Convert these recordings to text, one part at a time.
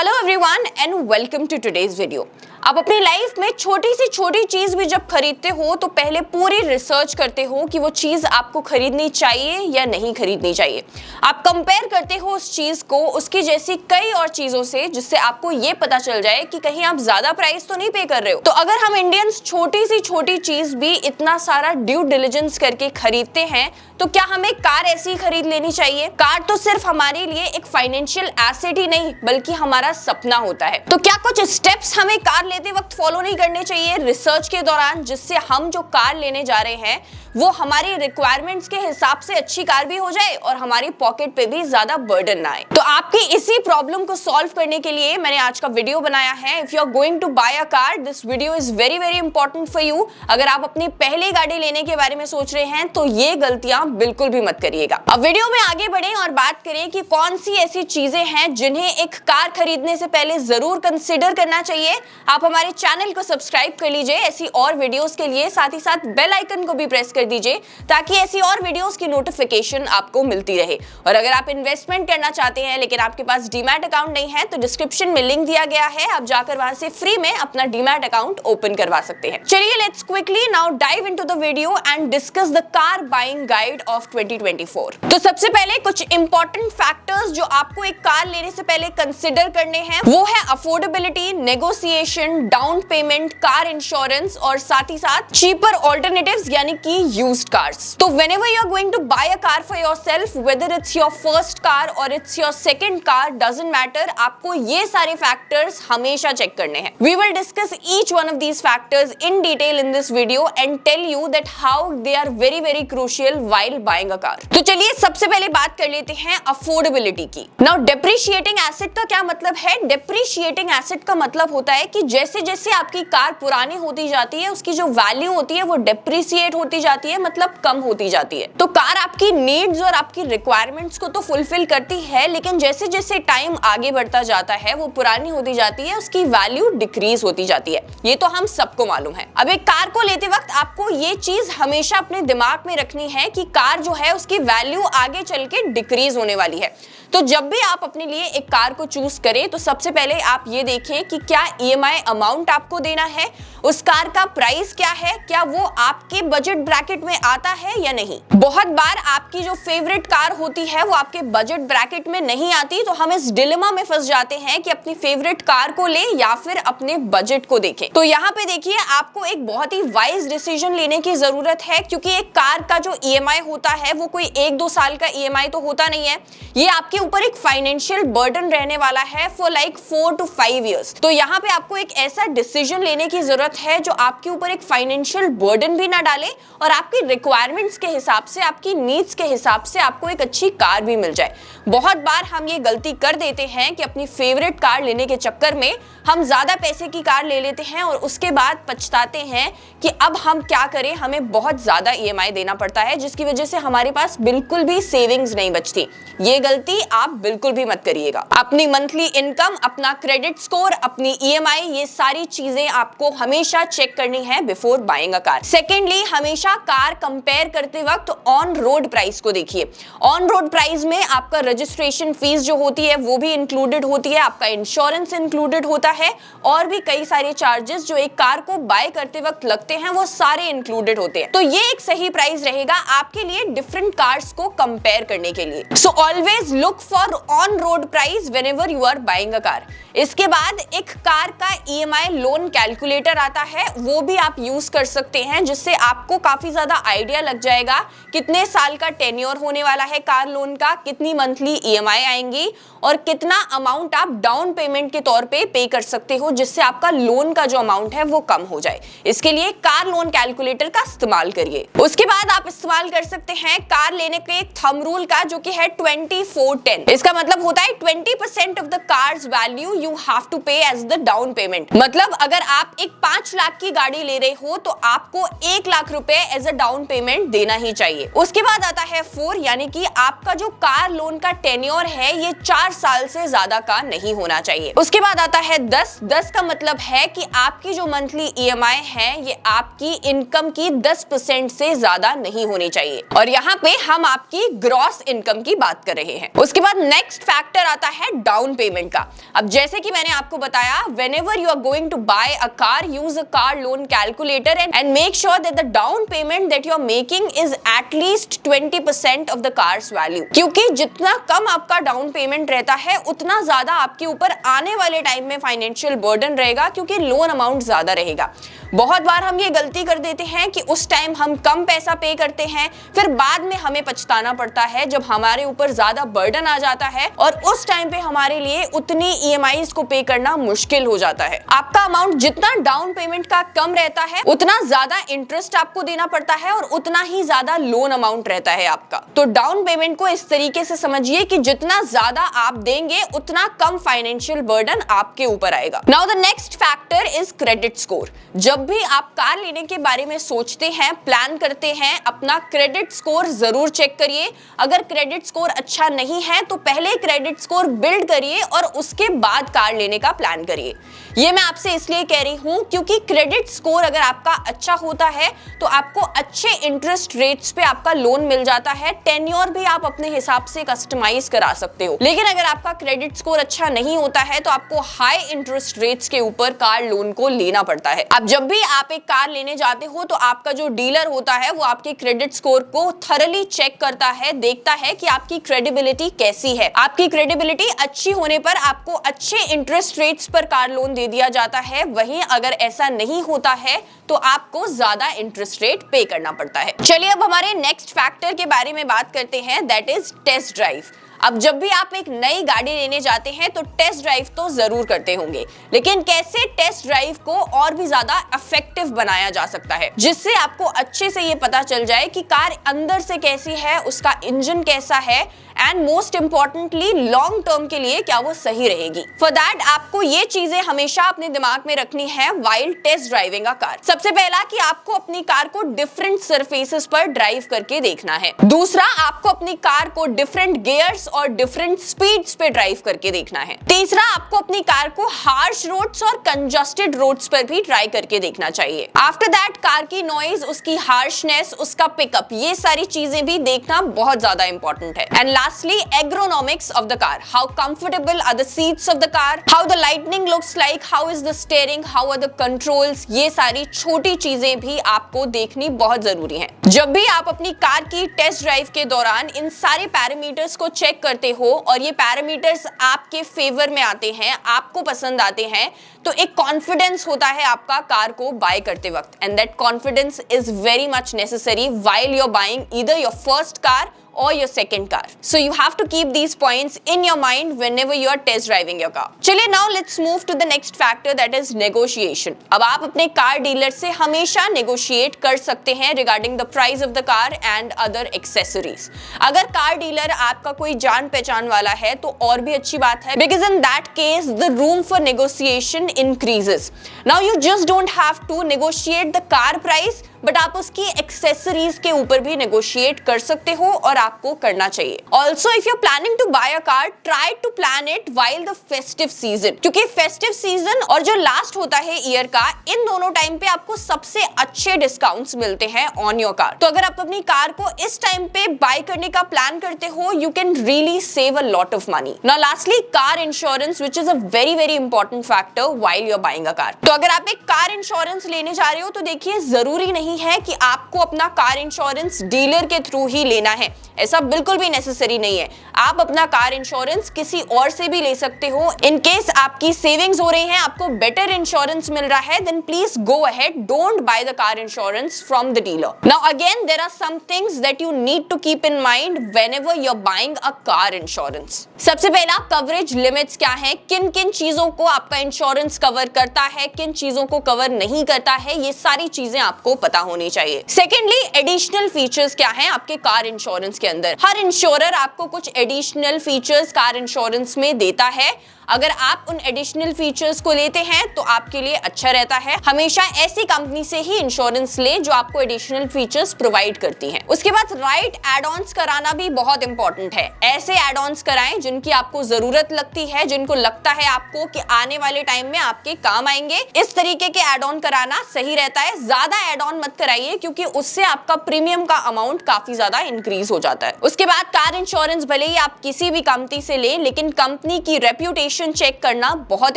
Hello everyone and welcome to today's video. आप अपनी life में छोटी सी छोटी चीज भी जब खरीदते हो तो पहले पूरी रिसर्च करते हो कि वो चीज आपको खरीदनी चाहिए या नहीं खरीदनी चाहिए। आप कंपेयर करते हो उस चीज को उसकी जैसी कई और चीजों से, जिससे आपको ये पता चल जाए कि कहीं आप ज्यादा प्राइस तो नहीं पे कर रहे हो। तो अगर हम इंडियंस छोटी सी छोटी चीज भी इतना सारा ड्यू डिलिजेंस करके खरीदते हैं तो क्या हमें कार ऐसी खरीद लेनी चाहिए? कार तो सिर्फ हमारे लिए एक फाइनेंशियल एसेट ही नहीं बल्कि हमारा सपना होता है। तो क्या कुछ स्टेप्स हमें कार लेते वक्त फॉलो नहीं करने चाहिए रिसर्च के दौरान, जिससे हम जो कार लेने जा रहे हैं वो हमारी रिक्वायरमेंट्स के हिसाब से अच्छी कार भी हो जाए और हमारी पॉकेट पे भी ज्यादा बर्डन ना आए। तो आपकी इसी प्रॉब्लम को सॉल्व करने के लिए मैंने आज का वीडियो बनाया है। If you are going to buy a car, this video is very very important for you. अगर आप अपनी पहली गाड़ी लेने के बारे में सोच रहे हैं तो ये गलतियां बिल्कुल भी मत करिएगा। अब वीडियो में आगे बढ़ें और बात करें कि कौन सी ऐसी चीजें हैं जिन्हें एक कार खरीदने से पहले जरूर कंसिडर करना चाहिए। आप हमारे चैनल को सब्सक्राइब कर लीजिए ऐसी और वीडियोस के लिए, साथ ही साथ बेल आइकन को भी प्रेस कर दीजिए ताकि ऐसी और वीडियोस की नोटिफिकेशन आपको मिलती रहे। और अगर आप इन्वेस्टमेंट करना चाहते हैं लेकिन आपके पास डीमैट अकाउंट नहीं है तो डिस्क्रिप्शन में लिंक दिया गया है, आप जाकर वहां से फ्री में अपना डीमैट अकाउंट ओपन करवा सकते हैं। चलिए let's quickly now dive into the video and discuss the car buying guide of 2024। तो सबसे पहले कुछ इंपॉर्टेंट फैक्टर्स जो आपको एक कार लेने से पहले कंसिडर करने हैं वो है affordability, negotiation, down payment, car insurance और साथ ही साथ चीपर ऑल्टरनेटिव्स यानी कि यूज्ड कार्स। तो whenever you are going to buy a car for yourself, whether it's your first car or it's your second car, doesn't matter, आपको ये सारे factors हमेशा चेक करने हैं। We will discuss each one of these factors in detail in this video and tell you that how they are very very crucial while buying a car। तो चलिए सबसे पहले बात कर लेते हैं अफोर्डेबिलिटी की। Now depreciating asset का क्या मतलब है? Depreciating asset का मतलब होता है कि जैसे जैसे आपकी कार पुरानी होती जाती है उसकी जो वैल्यू होती है वो डेप्रिसिएट होती जाती है, मतलब कम होती जाती है। तो कार आपकी नीड्स और आपकी रिक्वायरमेंट्स को तो फुलफिल करती है लेकिन जैसे जैसे टाइम आगे बढ़ता जाता है वो पुरानी होती जाती है, उसकी वैल्यू डिक्रीज होती जाती है। ये तो हम सबको मालूम है। अब एक कार को लेते वक्त आपको ये चीज हमेशा अपने दिमाग में रखनी है कि कार जो है उसकी वैल्यू आगे चल के डिक्रीज होने वाली है। तो जब भी आप अपने लिए एक कार को चूज करें तो सबसे पहले आप ये देखें कि क्या ईएमआई अमाउंट आपको देना है, उस कार का प्राइस क्या है, क्या वो आपके बजट ब्रैकेट में आता है या नहीं। बहुत बार आपकी जो फेवरेट कार होती है वो आपके बजट ब्रैकेट में नहीं आती, तो हम इस डिलेमा में फंस जाते हैं कि अपनी फेवरेट कार को ले या फिर अपने बजट को देखें। तो यहाँ पे देखिए आपको एक बहुत ही वाइज डिसीजन लेने की जरूरत है, क्योंकि एक कार का जो ईएमआई होता है वो कोई 1-2 साल का ईएमआई तो होता नहीं है, ये आपके ऊपर एक फाइनेंशियल बर्डन रहने वाला है फॉर लाइक 4 to 5 years। तो यहाँ पे आपको एक ऐसा डिसीजन लेने की जरूरत है जो आपके ऊपर एक फाइनेंशियल बर्डन भी ना डाले और आपकी रिक्वायरमेंट्स के हिसाब से, आपकी नीड्स के हिसाब से आपको एक अच्छी कार भी मिल जाए। बहुत बार हम ये गलती कर देते हैं कि अपनी फेवरेट कार लेने के चक्कर में हम ज्यादा पैसे की कार ले लेते हैं और उसके बाद पछताते हैं कि अब हम क्या करें, हमें बहुत ज्यादा ईएमआई देना पड़ता है जिसकी वजह से हमारे पास बिल्कुल भी सेविंग्स नहीं बचती। ये गलती आप बिल्कुल भी मत करिएगा। अपनी मंथली इनकम, अपना क्रेडिट स्कोर, अपनी ईएमआई, ये सारी चीजें आपको हमेशा चेक करनी है before buying a car. Secondly, हमेशा कार कंपेयर करते वक्त ऑन रोड प्राइस को देखिए। ऑन रोड प्राइस में आपका रजिस्ट्रेशन फीस जो होती है वो भी इंक्लूडेड होती है, आपका इंश्योरेंस इंक्लूडेड होता है और भी कई सारे चार्जेस जो एक कार को बाय करते वक्त लगते हैं वो सारे इंक्लूडेड होते हैं। तो ये एक सही प्राइस रहेगा आपके लिए डिफरेंट कार्स को कंपेयर करने के लिए। So always look for on road price whenever you are buying a car. इसके बाद एक कार का ईएमआई लोन कैलकुलेटर आता है, वो भी आप यूज कर सकते हैं, जिससे आपको काफी ज्यादा आइडिया लग जाएगा कितने साल का टेन्योर होने वाला है कार लोन का, कितनी मंथली ईएमआई आएंगी और कितना अमाउंट आप डाउन पेमेंट के तौर पे कर सकते हो, जिससे आपका लोन का जो अमाउंट है वो कम हो जाए। इसके लिए कार लोन कैलकुलेटर का इस्तेमाल करिए। उसके बाद आप इस्तेमाल कर सकते हैं कार लेने के एक थंब रूल का, जो कि है 24-10। इसका मतलब होता है 20% of the car's value you have to pay as the down payment. मतलब अगर आप एक 5 लाख की गाड़ी ले रहे हो तो आपको 1 लाख रुपए as a a down payment देना ही चाहिए। उसके बाद आता है 4, यानी कि आपका जो कार लोन का टेन्योर है ये 4 साल से ज्यादा का नहीं होना चाहिए। उसके बाद आता है 10 का मतलब है कि आपकी जो मंथली EMI है ये आपकी इनकम की 10% से ज्यादा नहीं होनी चाहिए, और यहाँ पे हम आपकी ग्रॉस इनकम की बात कर रहे हैं। उसके बाद नेक्स्ट फैक्टर आता है डाउन पेमेंट का। अब जैसे कि मैंने आपको बताया, whenever you are going to buy a car, use a car loan calculator and make sure that the down payment that you are making is at least 20% of the car's value, क्योंकि जितना कम आपका down payment रहता है उतना ज्यादा आपके ऊपर आने वाले टाइम में फाइनेंशियल बर्डन रहेगा, क्योंकि लोन अमाउंट ज्यादा रहेगा। बहुत बार हम ये गलती कर देते हैं कि उस टाइम हम कम पैसा पे करते हैं, फिर बाद में हमें पछताना पड़ता है जब हमारे ऊपर ज्यादा बर्डन आ जाता है, और उस टाइम पे हमारे लिए उतनी EMIs को पे करना मुश्किल हो जाता है। आपका अमाउंट जितना डाउन पेमेंट का कम रहता है उतना ज्यादा इंटरेस्ट आपको देना पड़ता है, और उतना ही ज्यादा लोन अमाउंट रहता है आपका। तो डाउन पेमेंट को इस तरीके से समझिए कि जितना ज्यादा आप देंगे उतना कम फाइनेंशियल बर्डन आपके ऊपर आएगा। Now the next factor is credit score. जब भी आप कार लेने के बारे में सोचते हैं, प्लान करते हैं, अपना क्रेडिट स्कोर जरूर चेक करिए। अगर क्रेडिट स्कोर अच्छा नहीं है तो पहले क्रेडिट स्कोर बिल्ड करिए और उसके बाद कार लेने का प्लान करिए। ये मैं आपसे इसलिए कह रही हूं क्योंकि क्रेडिट स्कोर अगर आपका अच्छा होता है तो आपको अच्छे इंटरेस्ट रेट्स पे आपका लोन मिल जाता है। टेन्योर भी आप अपने हिसाब से कस्टमाइज करा सकते हो। लेकिन अगर आपका क्रेडिट स्कोर अच्छा नहीं होता है तो आपको हाई इंटरेस्ट रेट्स के ऊपर कार लोन को लेना पड़ता है। अब जब भी आप एक कार लेने जाते हो तो आपका जो डीलर होता है वो आपके क्रेडिट स्कोर को थरली चेक करता है, देखता है कि आपकी क्रेडिबिलिटी कैसी है। आपकी क्रेडिबिलिटी अच्छी होने पर आपको अच्छे इंटरेस्ट रेट्स पर कार लोन दे दिया जाता है। वहीं अगर ऐसा नहीं होता है तो आपको ज्यादा इंटरेस्ट रेट पे करना पड़ता है। चलिए अब हमारे नेक्स्ट फैक्टर के बारे में बात करते हैं, दैट इज टेस्ट ड्राइव। अब जब भी आप एक नई गाड़ी लेने जाते हैं तो टेस्ट ड्राइव तो जरूर करते होंगे, लेकिन कैसे टेस्ट ड्राइव को और भी ज्यादा इफेक्टिव बनाया जा सकता है जिससे आपको अच्छे से ये पता चल जाए कि कार अंदर से कैसी है, उसका इंजन कैसा है, and most importantly long term के लिए क्या वो सही रहेगी। फॉर दैट आपको ये चीजें हमेशा अपने दिमाग में रखनी है while test driving a car. सबसे पहला कि आपको अपनी कार को डिफरेंट सरफेसेस पर ड्राइव करके देखना है। दूसरा, आपको अपनी कार को डिफरेंट गियर्स और डिफरेंट स्पीड्स पे ड्राइव करके देखना है। तीसरा, आपको अपनी कार को हार्श रोड्स और कंजस्टेड रोड्स पर भी ट्राई करके देखना चाहिए। आफ्टर दैट कार की नॉइज, उसकी हार्शनेस, उसका पिकअप, ये सारी चीजें भी देखना बहुत ज्यादा इंपॉर्टेंट है। And lastly, ergonomics of the car, how comfortable are the seats of the car, how the lightning looks like, how is the steering, how are the controls, ये सारी छोटी चीजें भी आपको देखनी बहुत जरूरी है। जब भी आप अपनी कार की टेस्ट ड्राइव के दौरान इन सारे पैरामीटर्स को चेक करते हो और ये पैरामीटर्स आपके फेवर में आते हैं, आपको पसंद आते हैं, तो एक कॉन्फिडेंस होता है आपका कार को बाय करते वक्त, and that confidence is very much necessary while you are buying either your first car or your second car. So you have to keep these points in your mind whenever you are test driving your car. चलिए now let's move to the next factor, that is negotiation. अब आप अपने car dealer से हमेशा negotiate कर सकते हैं regarding the price of the car and other accessories. अगर कार डीलर आपका कोई जान पहचान वाला है तो और भी अच्छी बात है, because in that case the room for negotiation increases. Now you just don't have to negotiate the car price, but आप उसकी एक्सेसरीज के ऊपर भी नेगोशिएट कर सकते हो और आपको करना चाहिए। Also if you planning to buy a car, try to plan it while the festive season, क्योंकि फेस्टिव सीजन और जो लास्ट होता है ईयर का, इन दोनों टाइम पे आपको सबसे अच्छे डिस्काउंट्स मिलते हैं ऑन योर कार। तो अगर आप अपनी कार को इस टाइम पे बाय करने का प्लान करते हो, you can really save a lot of money. Now lastly, car insurance, which is a very very important factor while you are buying a car. तो अगर आप एक कार इंश्योरेंस लेने जा रहे हो तो देखिए, जरूरी नहीं है कि आपको अपना कार इंश्योरेंस डीलर के थ्रू ही लेना है, ऐसा बिल्कुल भी नेसेसरी नहीं है। आप अपना कार इंश्योरेंस किसी और से भी ले सकते हो। इन केस आपकी सेविंग्स हो रही हैं, आपको बेटर इंश्योरेंस मिल रहा है, then please go ahead, don't buy the car insurance from the dealer. Now again there are some things that you need to keep in mind whenever you are buying a car insurance. सबसे पहला, coverage limits क्या है, किन किन चीजों को आपका insurance cover करता है, किन चीजों को कवर नहीं करता है, ये सारी चीजें आपको पता होनी चाहिए। सेकेंडली, एडिशनल फीचर्स क्या हैं आपके कार इंश्योरेंस के अंदर। हर इंश्योरर आपको कुछ एडिशनल फीचर्स कार इंश्योरेंस में देता है। अगर आप उन एडिशनल फीचर्स को लेते हैं तो आपके लिए अच्छा रहता है। हमेशा ऐसी कंपनी से ही इंश्योरेंस ले जो आपको एडिशनल फीचर्स प्रोवाइड करती है। उसके बाद राइट एड ऑन्स कराना भी बहुत इंपॉर्टेंट है। ऐसे एड ऑन्स कराएं जिनकी आपको जरूरत लगती है, जिनको लगता है आपको कि आने वाले टाइम में आपके काम आएंगे। इस तरीके के एड ऑन कराना सही रहता है। ज्यादा एड ऑन मत कराइए क्योंकि उससे आपका प्रीमियम का अमाउंट काफी ज्यादा इंक्रीज हो जाता है। उसके बाद कार इंश्योरेंस भले ही आप किसी भी कंपनी से लें, लेकिन कंपनी की रेप्यूटेशन चेक करना बहुत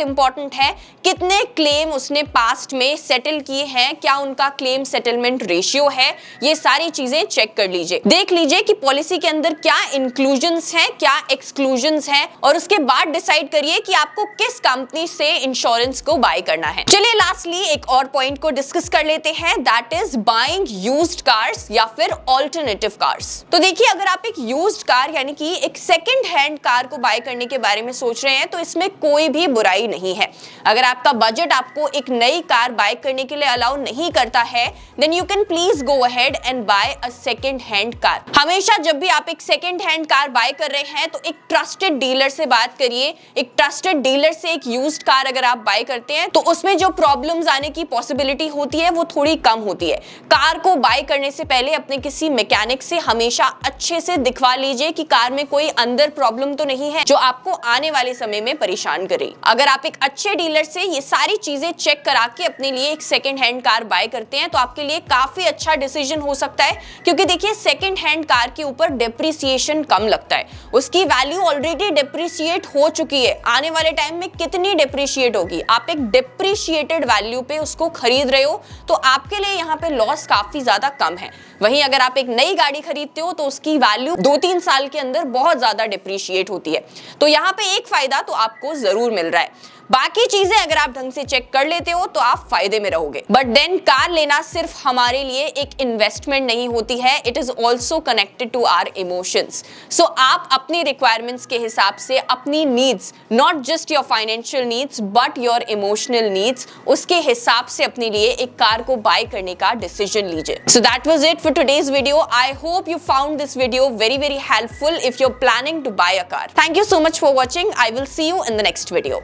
इंपॉर्टेंट है। कितने क्लेम उसने पास्ट में सेटल किए हैं, क्या उनका क्लेम सेटलमेंट रेशियो है, ये सारी चीजें चेक कर लीजिए। देख लीजिए कि पॉलिसी के अंदर क्या इंक्लूजन्स हैं, क्या एक्सक्लूजन्स हैं, और उसके बाद डिसाइड करिए कि आपको किस कंपनी से इंश्योरेंस को बाय करना है। चलिए लास्टली एक और पॉइंट को डिस्कस कर लेते हैं, that is buying used cars या फिर ऑल्टरनेटिव कार्स। तो देखिए, अगर आप एक यूज्ड कार यानी कि एक सेकंड हैंड कार को बाय करने के बारे में सोच रहे हैं तो इसमें कोई भी बुराई नहीं है। अगर आपका बजट आपको एक नई कार बाय करने के लिए अलाउ नहीं करता है, then you can please go ahead and buy a second hand car. हमेशा जब भी आप एक सेकंड हैंड कार बाय कर रहे हैं तो एक ट्रस्टेड डीलर से बात करिए। एक ट्रस्टेड डीलर से एक यूज्ड कार अगर आप बाय करते हैं तो उसमें जो प्रॉब्लम्स आने की पॉसिबिलिटी होती है वो थोड़ी कम होती है। कार को बाय करने से पहले अपने किसी मैकेनिक से हमेशा अच्छे से दिखवा लीजिए कि कार में कोई अंदर प्रॉब्लम तो नहीं है जो आपको आने वाले समय में परेशान करे। अगर आप एक अच्छे डीलर से ये सारी चीजें चेक करा के अपने लिए एक सेकंड हैंड कार बाय करते हैं तो आपके लिए काफी अच्छा डिसीजन हो सकता है, क्योंकि देखिए सेकंड हैंड कार के ऊपर डिप्रिसिएशन कम लगता है। उसकी वैल्यू ऑलरेडी डिप्रिशिएट हो चुकी है, आने वाले टाइम में कितनी डिप्रिशिएट होगी। आप एक डिप्रिशिएटेड वैल्यू पे उसको खरीद रहे हो तो आपके लिए यहाँ पे लॉस काफी ज्यादा कम है। वहीं अगर आप एक नई गाड़ी खरीदते हो तो उसकी वैल्यू 2-3 साल के अंदर बहुत ज्यादा डिप्रिशिएट होती है। तो यहाँ पे एक फायदा तो आपको जरूर मिल रहा है। बाकी चीजें अगर आप ढंग से चेक कर लेते हो तो आप फायदे में रहोगे। बट देन कार लेना सिर्फ हमारे लिए एक इन्वेस्टमेंट नहीं होती है, it is also connected to our emotions. So आप अपनी रिक्वायरमेंट्स के हिसाब से अपनी needs, not just your financial needs but your emotional needs, उसके हिसाब से अपने लिए एक कार को बाय करने का डिसीजन लीजिए। So that was it for today's video. I hope you found this video very very helpful if you are planning to buy a car. Thank you so much for watching. I will see you in the next video.